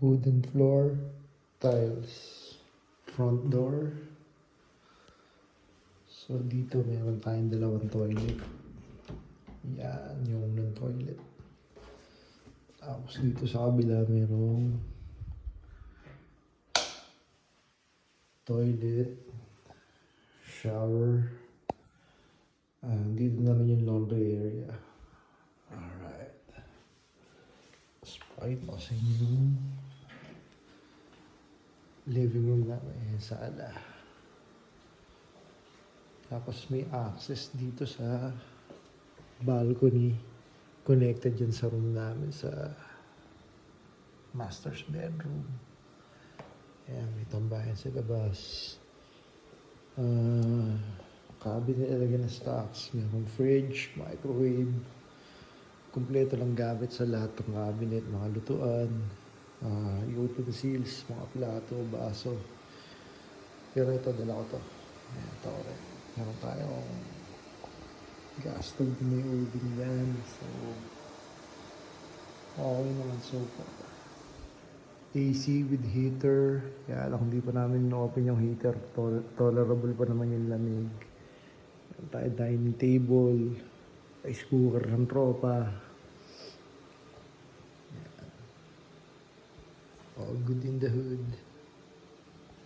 Wooden floor, tiles, front door. So dito meron tayong dalawang toilet. Yan yung unang toilet. Tapos dito sa kabila merong toilet, shower. Dito na rin yung laundry area. Alright. Tapos pakita ko sa inyo yung living room namin, sala. Tapos may access dito sa balcony. Connected dyan sa room namin sa master's bedroom. Ayan, may tambahan sa labas. Cabinet talaga na stocks. Mayroong fridge, microwave. Kumpleto lang gamit sa lahat ng cabinet, mga lutuan, utensils, mga plato, baso. Pero ito, dala ko to. Ayan, ito rin. Meron tayong gas stove na may oven yan. So, okay naman so far. AC with heater. Kaya lang, hindi pa namin na-open yung heater. Tolerable pa naman yung lamig. Meron tayo dining table. Rice cooker ng tropa. All good in the hood.